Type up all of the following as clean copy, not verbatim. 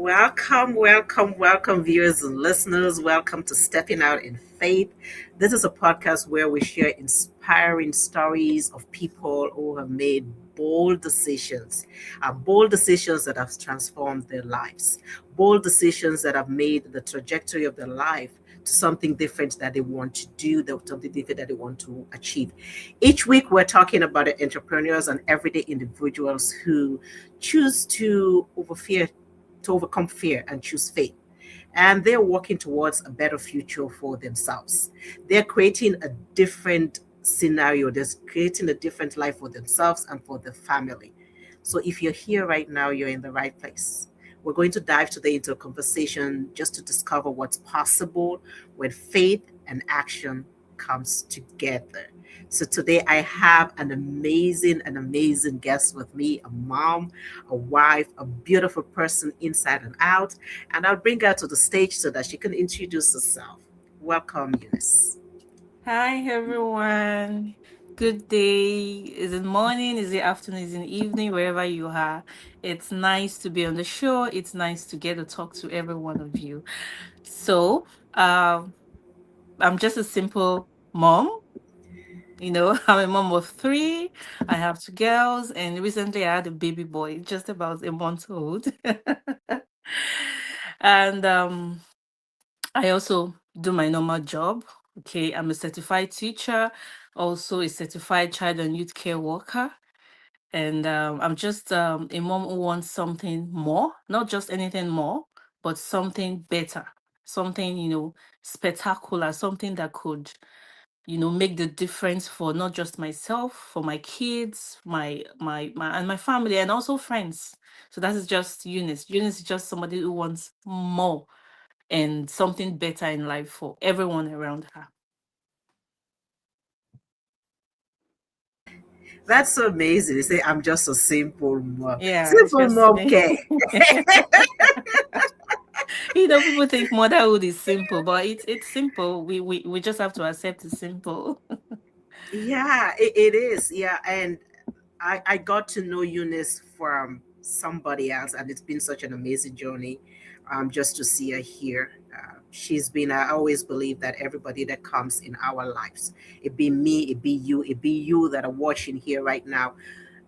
Welcome, viewers and listeners. Welcome to Stepping Out in Faith. This is a podcast where we share inspiring stories of people who have made bold decisions that have transformed their lives, bold decisions that have made the trajectory of their life to something different that they want to do, something different that they want to achieve. Each week, we're talking about the entrepreneurs and everyday individuals who choose to overcome fear and choose faith. And they're working towards a better future for themselves. They're creating a different scenario, they're creating a different life for themselves and for the family. So if you're here right now, you're in the right place. We're going to dive today into a conversation just to discover what's possible when faith and action comes together. So today I have an amazing guest with me, a mom, a wife, a beautiful person inside and out. And I'll bring her to the stage so that she can introduce herself. Welcome, Eunice. Hi everyone. Good day. Is it morning? Is it afternoon? Is it evening? Wherever you are. It's nice to be on the show. It's nice to get to talk to every one of you. So, I'm just a simple mom. I'm a mom of three. I have two girls, and recently I had a baby boy, just about a month old. and I also do my normal job. Okay, I'm a certified teacher, also a certified child and youth care worker. And I'm just a mom who wants something more, not just anything more, but something better, something, spectacular, something that could, make the difference for not just myself, for my kids, my and my family, and also friends. So that is just Eunice. Eunice is just somebody who wants more and something better in life for everyone around her. That's so amazing. You say, I'm just a simple mom. Yeah, it's Simple just mom me. care. People think motherhood is simple, but it's simple. We just have to accept it's simple. Yeah, it is. Yeah. And I got to know Eunice from somebody else, and it's been such an amazing journey just to see her here. I always believe that everybody that comes in our lives, it be me, it be you that are watching here right now,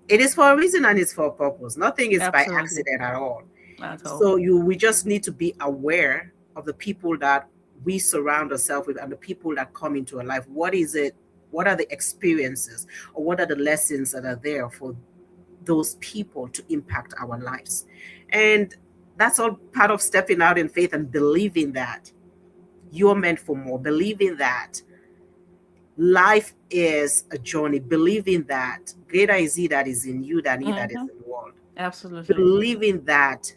it is for a reason and it's for a purpose. Nothing is by Absolutely, accident at all. at all. So we just need to be aware of the people that we surround ourselves with and the people that come into our life. What is it? What are the experiences or what are the lessons that are there for those people to impact our lives? And that's all part of stepping out in faith and believing that you're meant for more, believing that life is a journey, believing that greater is he that is in you than he that is Hmm. in the world, Absolutely. believing that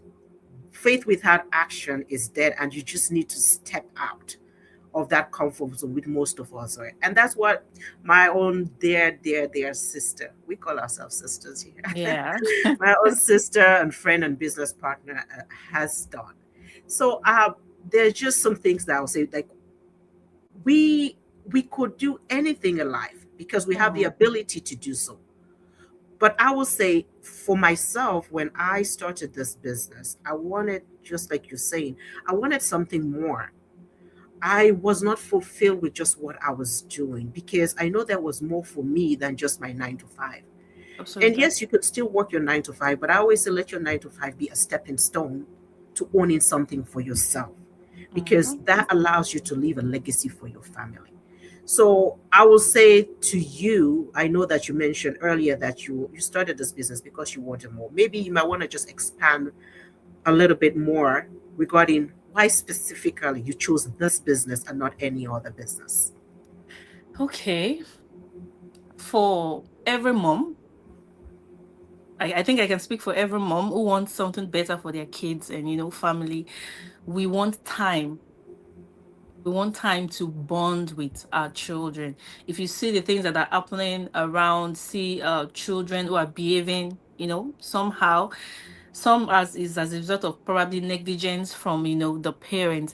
faith without action is dead and you just need to step out of that comfort zone with most of us, right? And that's what my own dear sister, we call ourselves sisters here, Yeah. my own sister and friend and business partner has done. So there's just some things that I'll say, like we we could do anything in life because we have the Mm, ability to do so. But I will say for myself, when I started this business, I wanted, just like you're saying, I wanted something more. I was not fulfilled with just what I was doing because I know there was more for me than just my 9 to 5. And absolutely. yes, you could still work your 9 to 5, but I always say let your 9 to 5 be a stepping stone to owning something for yourself because Hmm. that allows you to leave a legacy for your family. So I will say to you, I know that you mentioned earlier that you started this business because you wanted more. Maybe you might want to just expand a little bit more regarding why specifically you chose this business and not any other business. Okay. For every mom, I think I can speak for every mom who wants something better for their kids and family. We want time. We want time to bond with our children. If you see the things that are happening around, see children who are behaving, somehow, some as a result of probably negligence from the parents,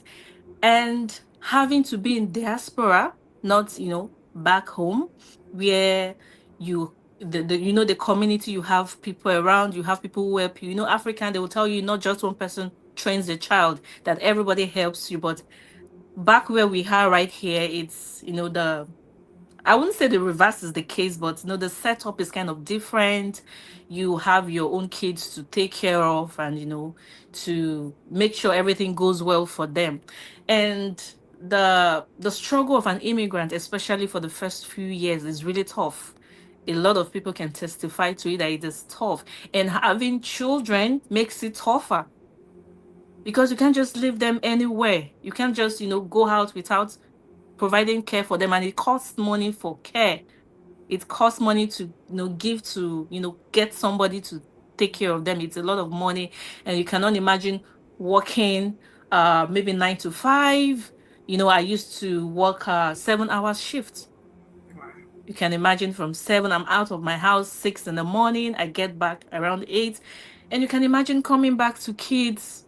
and having to be in diaspora, not back home, where you the community, you have people around, you have people who help you. African, they will tell you not just one person trains the child, that everybody helps you. But back where we are right here, it's the I wouldn't say the reverse is the case, but the setup is kind of different. You have your own kids to take care of, and to make sure everything goes well for them. And the struggle of an immigrant, especially for the first few years, is really tough. A lot of people can testify to it that it is tough. And having children makes it tougher, because you can't just leave them anywhere. You can't just, go out without providing care for them, and it costs money for care. It costs money to give to get somebody to take care of them. It's a lot of money, and you cannot imagine working maybe 9 to 5. I used to work 7 hours shift. Wow. You can imagine, from 7 I'm out of my house 6 in the morning, I get back around 8. And you can imagine coming back to kids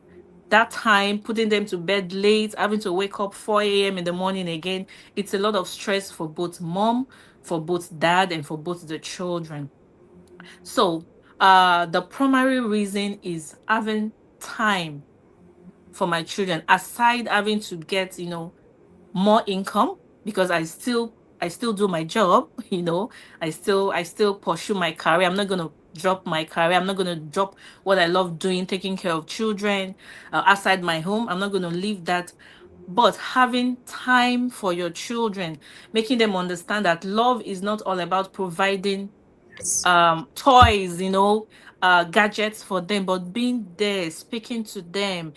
that time, putting them to bed late, having to wake up 4 a.m. in the morning again. It's a lot of stress for both mom, for both dad, and for both the children. So the primary reason is having time for my children, aside having to get more income, because I still do my job. I still pursue my career. I'm not going to drop my career. I'm not going to drop what I love doing, taking care of children outside my home. I'm not going to leave that. But having time for your children, making them understand that love is not all about providing Yes. toys, gadgets for them, but being there, speaking to them,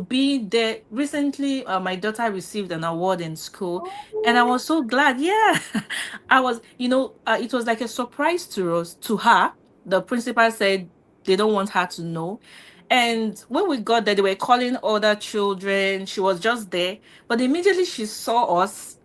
being there. Recently, my daughter received an award in school, and I Oh, was so glad. Yeah. I was, it was like a surprise to us, to her. The principal said they don't want her to know. And when we got there, they were calling other children. She was just there, but immediately she saw us.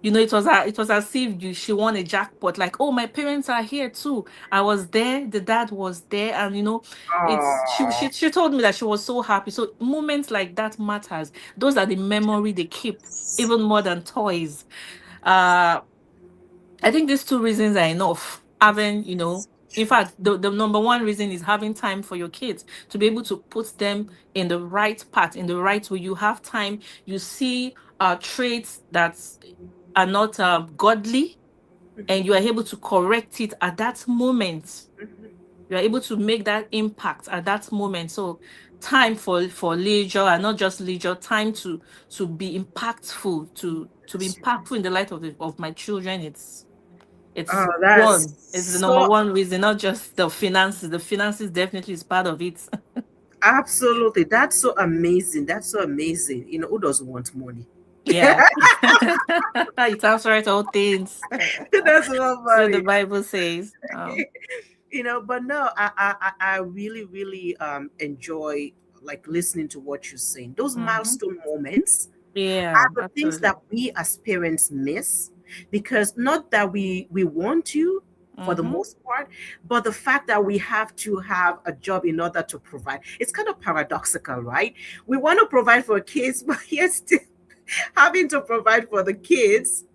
It was as if she won a jackpot. Like, oh, my parents are here too. I was there, the dad was there, and it's oh, she told me that she was so happy. So moments like that matters. Those are the memory they keep, even more than toys. Uh, I think these two reasons are enough. Having, in true. fact, the number one reason is having time for your kids, to be able to put them in the right path, in the right way. You have time, you see traits that are not godly, and you are able to correct it at that moment. You are able to make that impact at that moment. So time for leisure, and not just leisure, time to be impactful, to be That's true. impactful in the light of my children. It's Oh, that's one. It's the number so one reason, not just the finances. The finances definitely is part of it. absolutely. That's so amazing. That's so amazing. Who doesn't want money? Yeah. It sounds right, all things. Who doesn't want So the money? Bible says. But no, I really, really enjoy like listening to what you're saying. Those Mhm. milestone moments Yeah, are the things absolutely. that we as parents miss, because not that we want to for the Mm-hmm. most part, but the fact that we have to have a job in order to provide. It's kind of paradoxical, right? We want to provide for kids, but yet still having to provide for the kids,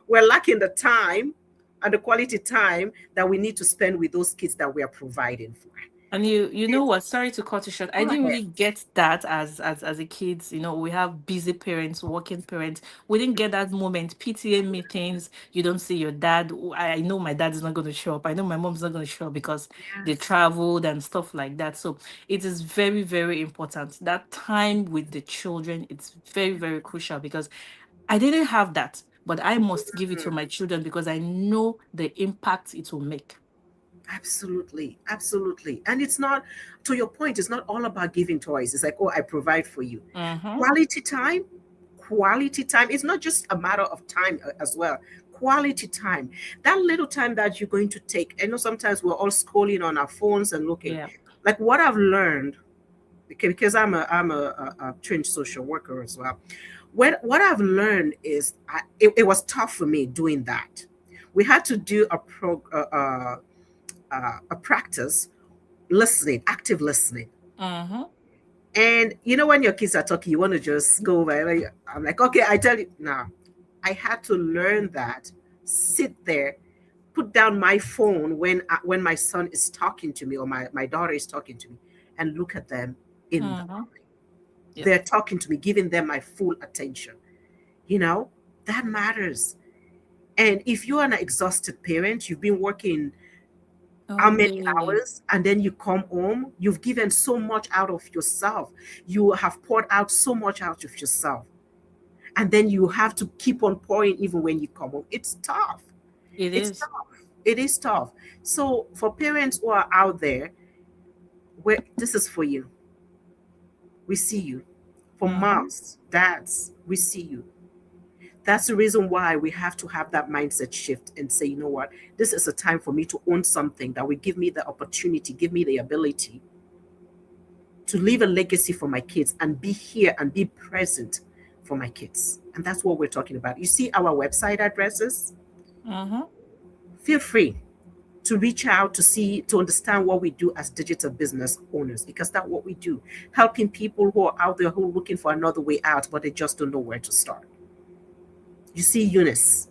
we're lacking the time and the quality time that we need to spend with those kids that we are providing for. And you know what? Sorry to cut you short. I Go didn't ahead. really get that as a kid. We have busy parents, working parents. We didn't get that moment. PTA meetings. You don't see your dad. I know my dad is not going to show up. I know my mom's not going to show up because they Yes, traveled and stuff like that. So it is very, very important. That time with the children, it's very, very crucial, because I didn't have that, but I must give it to my children, because I know the impact it will make. absolutely, absolutely. And it's not, to your point, it's not all about giving toys. It's like, oh, I provide for you. Mm-hmm. Quality time, quality time. It's not just a matter of time as well. Quality time. That little time that you're going to take. I know sometimes we're all scrolling on our phones and looking. Yeah. Like what I've learned, because I'm a trained social worker as well. What I've learned is it was tough for me doing that. We had to do a practice listening, active listening. Mm-hmm. And when your kids are talking, you want to just go over. I'm like, okay, I tell you now. I had to learn that, sit there, put down my phone when my son is talking to me or my daughter is talking to me and look at them in the Mm-hmm. eye. Yep. They're talking to me, giving them my full attention. You know, that matters. And if you are an exhausted parent, you've been working how Oh, many yeah. hours, and then you come home, you've given so much out of yourself. You have poured out so much out of yourself. And then you have to keep on pouring even when you come home. It's tough. It It's is. tough. It is tough. So for parents who are out there, where this is for you. We see you. For Mm-hmm. moms, dads, we see you. That's the reason why we have to have that mindset shift and say, you know what, this is a time for me to own something that will give me the opportunity, give me the ability to leave a legacy for my kids and be here and be present for my kids. And that's what we're talking about. You see our website addresses? Mm-hmm. Feel free to reach out to understand what we do as digital business owners, because that's what we do, helping people who are out there who are looking for another way out but they just don't know where to start. You see Eunice,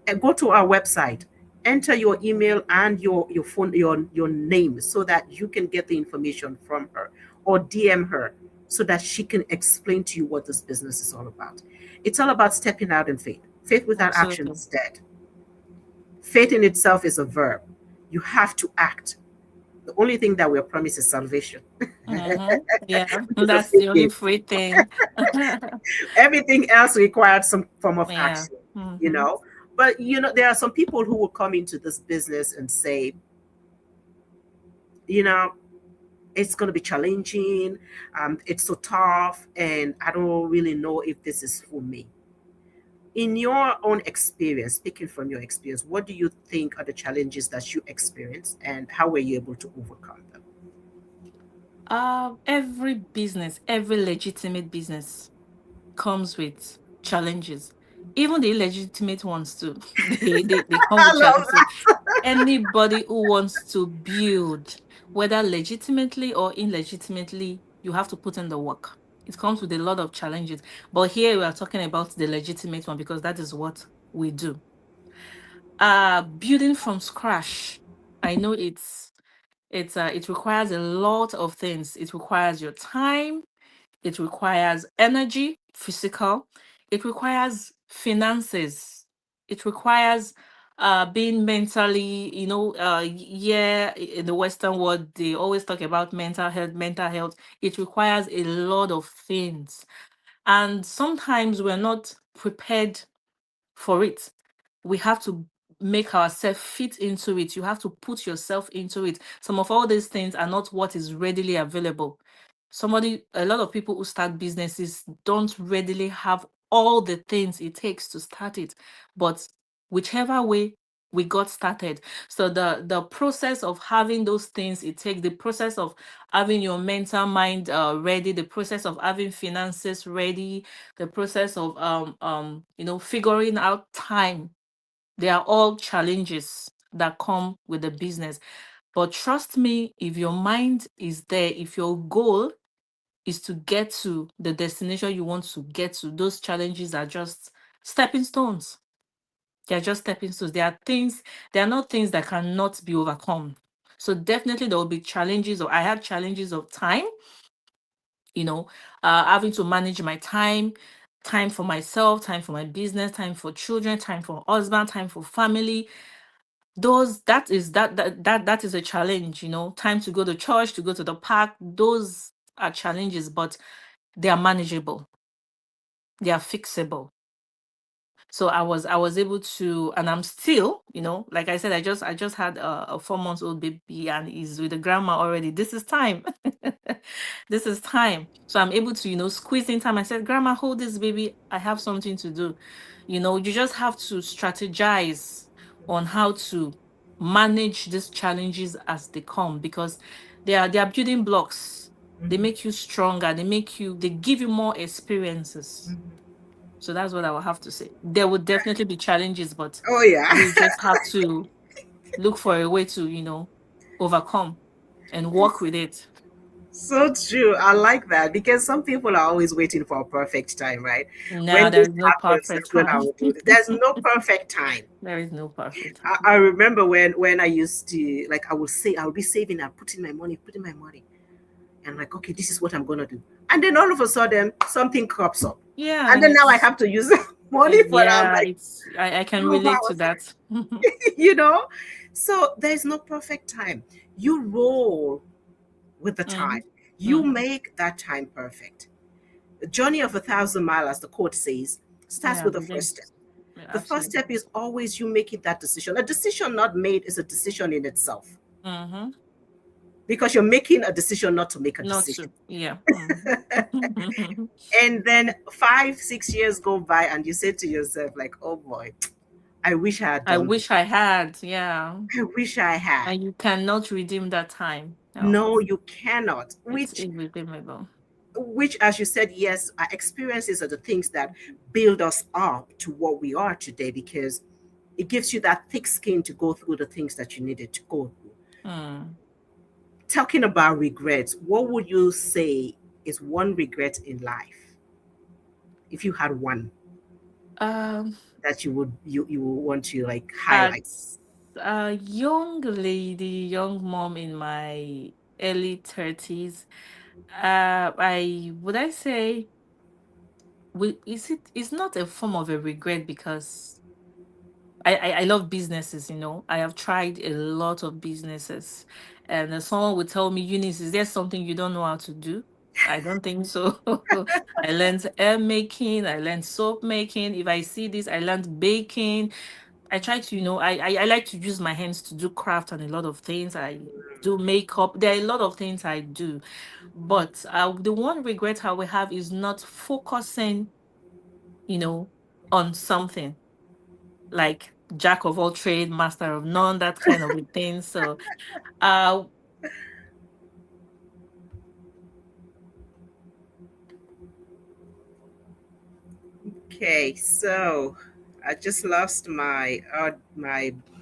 and go to our website, enter your email and your phone, your name, so that you can get the information from her, or DM her so that she can explain to you what this business is all about. It's all about stepping out in faith. Faith without action Absolutely. is dead. Faith in itself is a verb. You have to act. The only thing that we're promised is salvation, Mm-hmm. Yeah, which is a that's free the only gift. free thing. Everything else requires some form of Yeah. action, you Mm-hmm. know. But there are some people who will come into this business and say, you know, it's going to be challenging, it's so tough, and I don't really know if this is for me. In your own experience, speaking from your experience, what do you think are the challenges that you experience, and how were you able to overcome them? Every business, every legitimate business comes with challenges. Even the illegitimate ones too. They come I with love challenges. Anybody who wants to build, whether legitimately or illegitimately, you have to put in the work. It comes with a lot of challenges. But here we are talking about the legitimate one because that is what we do. Building from scratch. I know it requires a lot of things. It requires your time, it requires energy, physical. It requires finances. It requires being mentally, yeah, in the Western world, they always talk about mental health, mental health. It requires a lot of things. And sometimes we're not prepared for it. We have to make ourselves fit into it. You have to put yourself into it. Some of all these things are not what is readily available. A lot of people who start businesses don't readily have all the things it takes to start it. But whichever way we got started. So the process of having those things it takes, the process of having your mental mind ready, the process of having finances ready, the process of figuring out time, they are all challenges that come with the business. But trust me, if your mind is there, if your goal is to get to the destination you want to get to, those challenges are just stepping stones. They're just stepping stones. They are not things that cannot be overcome. So definitely there will be challenges, or I had challenges of time, you know, having to manage my time, time for myself, time for my business, time for children, time for husband, time for family. Those that is a challenge, time to go to church, to go to the park. Those are challenges, but they are manageable, they are fixable. So I was able to, and I'm still, like I said, I just had a 4 months old baby and he's with the grandma already. This is time. This is time. So I'm able to, squeeze in time. I said, grandma, hold this baby, I have something to do. You just have to strategize on how to manage these challenges as they come, because they are building blocks. They Mhm, make you stronger, they give you more experiences. mhm. So that's what I will have to say. There would definitely be challenges, but Oh yeah. you just have to look for a way to, overcome and work with it. So true. I like that because some people are always waiting for a perfect time, right? No, When there this is no happens, perfect that's when I time. will do it. There's no perfect time. There is no perfect time. I remember when I used to, like, I would say I would be saving and putting my money, and like, okay, this is what I'm gonna do, and then all of a sudden something crops up, Yeah, and and then now I it's have to use money for that. I'm yeah, like, it's I can oh relate wow, to that. you know. So there's no perfect time. You roll with the Hmm. time. You Hmm. make that time perfect. The journey of 1,000 miles, as the quote says, starts Yeah, with the begin. first step. Yeah, The first absolutely. step is always you making that decision. A decision not made is a decision in itself Mm-hmm. because you're making a decision not to make a Not decision. to. Yeah. Mm-hmm. And then 5, 6 years go by, and you say to yourself, like, oh boy, I wish I had I done this. wish I had. Yeah. I wish I had. And you cannot redeem that time. No, No, you cannot. it's Which irredeemable. as you said, yes, our experiences are the things that build us up to what we are today because it gives you that thick skin to go through the things that you needed to go through. Mm. Talking about regrets, what would you say is one regret in life, if you had one, Um, that you would want to like highlight? as a young lady, young mom in my early 30s, I would I say is it's not a form of a regret because I love businesses, you know. I have tried a lot of businesses. And someone would tell me, Eunice, is there something you don't know how to do? I don't think so. I learned air making, I learned soap making. If I see this, I learned baking. I try to, I like to use my hands to do craft and a lot of things. I do makeup. There are a lot of things I do. But the one regret I will have is not focusing, you know, on something like jack of all trade, master of none, that kind of a thing. So, uh, Okay, so I just lost my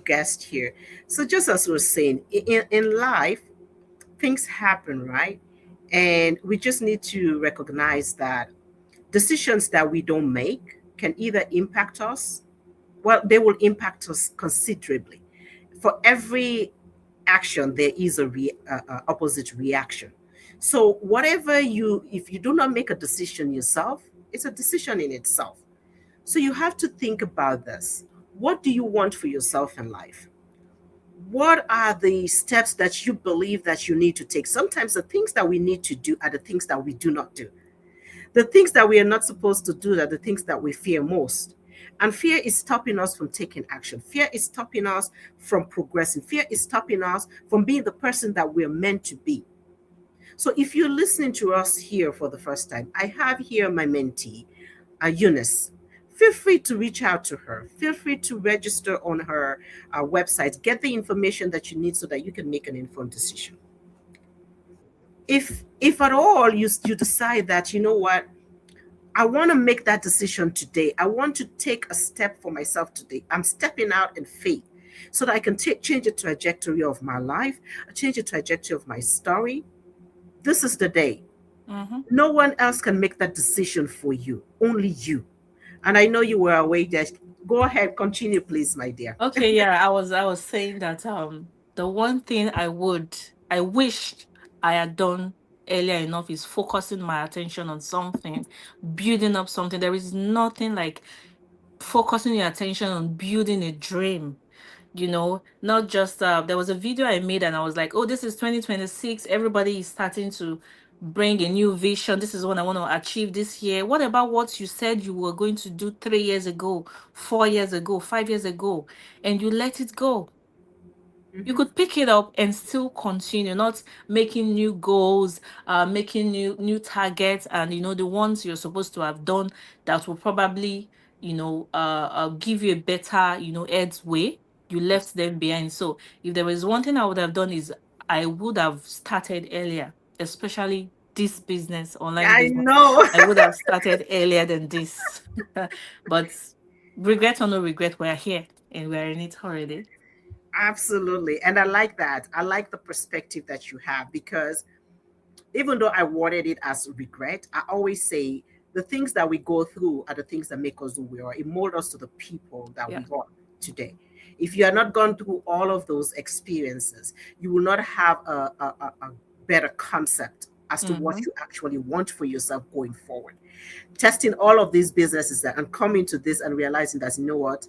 guest here. So just as we are saying, in life, things happen, right? And we just need to recognize that decisions that we don't make can either impact us, well, they will impact us considerably. For every action, there is a opposite reaction. So, whatever if you do not make a decision yourself, it's a decision in itself. So, you have to think about this. What do you want for yourself in life? What are the steps that you believe that you need to take? Sometimes the things that we need to do are the things that we do not do. The things that we are not supposed to do are the things that we fear most. And fear is stopping us from taking action. Fear is stopping us from progressing. Fear is stopping us from being the person that we're meant to be. So if you're listening to us here for the first time, I have here my mentee, Eunice. Feel free to reach out to her. Feel free to register on her website. Get the information that you need so that you can make an informed decision. If at all you decide that, you know what, I want to make that decision today. I want to take a step for myself today. I'm stepping out in faith so that I can change the trajectory of my life, change the trajectory of my story. This is the day. mhm. No one else can make that decision for you, only you. And I know you were away there. Go ahead, continue, please, my dear. Okay, yeah, I was saying that the one thing I wished I had done earlier enough is focusing my attention on something, building up something. There is nothing like focusing your attention on building a dream. Not just there was a video I made and I was like, oh, this is 2026, everybody is starting to bring a new vision. This is what I want to achieve this year. What about what you said you were going to do 3 years ago, 4 years ago, 5 years ago, and you let it go? You Mhm. could pick it up and still continue, not making new goals, making new targets, and the ones you're supposed to have done that will probably give you a better ed's way. You left them behind. So if there was one thing I would have done is I would have started earlier, especially this business, online I business. know. I would have started earlier than this. But regret or no regret, we're here and we're in it already. Absolutely. And I like that. I like the perspective that you have because even though I worded it as regret, I always say the things that we go through are the things that make us who we are. It molds us to the people that Yeah. we are today. If you are not gone through all of those experiences, you will not have a better concept as to what Mm-hmm. you actually want for yourself going forward. Testing all of these businesses and coming to this and realizing that, you know what,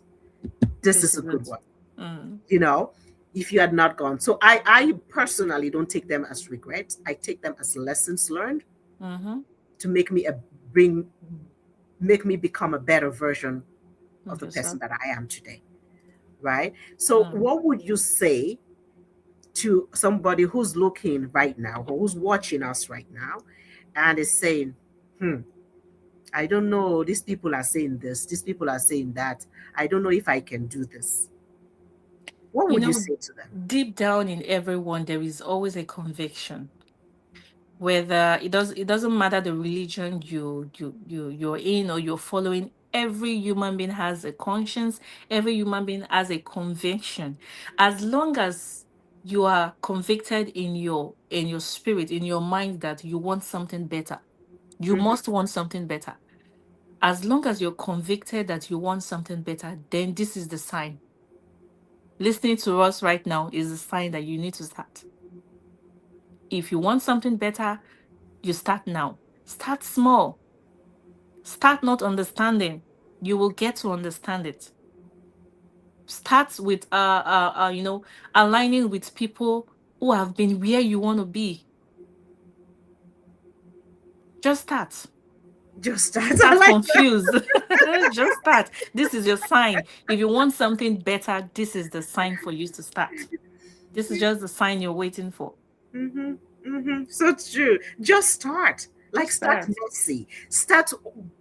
this This is a is good it. one. Mm. You know, if you had not gone. So I personally don't take them as regret. I take them as lessons learned Mm-hmm. to bring make me become a better version of the Okay, person so. that I am today. Right. So Mm. what would you say to somebody who's looking right now or who's watching us right now and is saying, I don't know, these people are saying this, these people are saying that. I don't know if I can do this. What You would you know, say to them? deep down in everyone, there is always a conviction. Whether it doesn't matter the religion you're in or you're following, every human being has a conscience, every human being has a conviction. As long as you are convicted in your spirit, in your mind that you want something better, you Mhm. must want something better. As long as you're convicted that you want something better, then this is the sign. Listening to us right now is a sign that you need to start. If you want something better, you start now. Start small. Start not understanding. You will get to understand it. Start with aligning with people who have been where you want to be. Just start. Just Don't start. I start like that. confused. Just start. This is your sign. If you want something better, this is the sign for you to start. This is just the sign you're waiting for. Mm-hmm. Mm-hmm. So true. Just start. Like start Start. messy. Start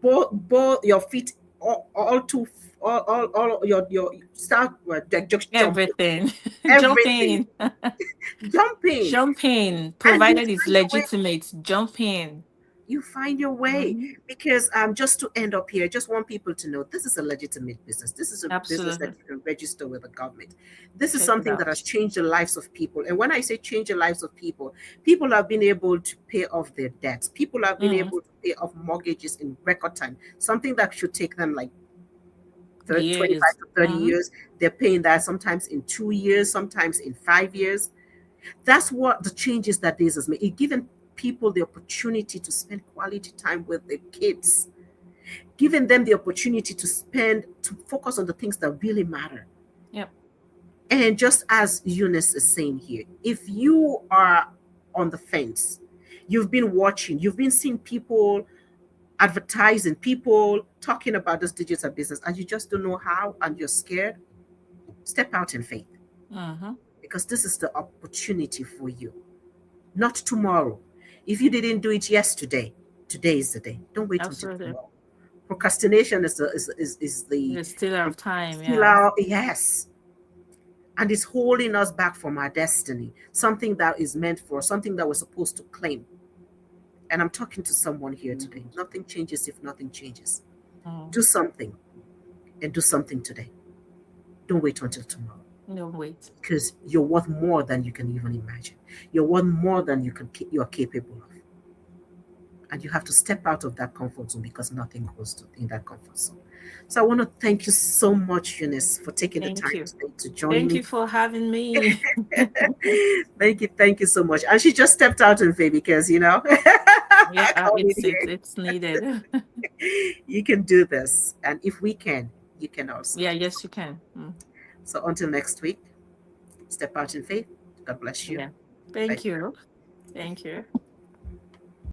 both your feet all to all your start just jumping. Everything. Jump Everything. in. Jump in. Jump in. And you Provided it's find your way. legitimate. Jump in. You find your way. Mhm. Because just to end up here, I just want people to know this is a legitimate business. This is a business that Absolutely. you can register with the government. This is Check it something that out. has changed the lives of people. And when I say change the lives of people, people have been able to pay off their debts. People have been Mm. able to pay off mortgages in record time. Something that should take them like 25 Years. to 30 Mm-hmm. years. They're paying that sometimes in 2 years, sometimes in 5 years. That's what the changes that this has made. It given people the opportunity to spend quality time with their kids, giving them the opportunity to focus on the things that really matter. Yep. And just as Eunice is saying here, if you are on the fence, you've been watching, you've been seeing people advertising, people talking about this digital business, and you just don't know how and you're scared, step out in faith Mm-hmm. because this is the opportunity for you, not tomorrow. If you didn't do it yesterday, today is the day. Don't wait until Absolutely. tomorrow. Procrastination is the They still have time. still Yeah. our yes, and it's holding us back from our destiny, something that is meant for something that we're supposed to claim. And I'm talking to someone here today. Nothing changes if nothing changes. Mm. Do something and do something today. Don't wait until tomorrow No, wait. because you're worth more than you can even imagine. You're worth more than you are capable of. And you have to step out of that comfort zone because nothing goes in that comfort zone. So I want to thank you so much, Eunice, for taking the Thank time you. today to join Thank me. you for having me. Thank you so much. And she just stepped out in faith because Yeah, come in here. it's needed. You can do this, and if we can, you can also. Yeah, yes, you can. Mm. So until next week, step out in faith. God bless you. Yeah. Bye Thank for now. you. Thank you.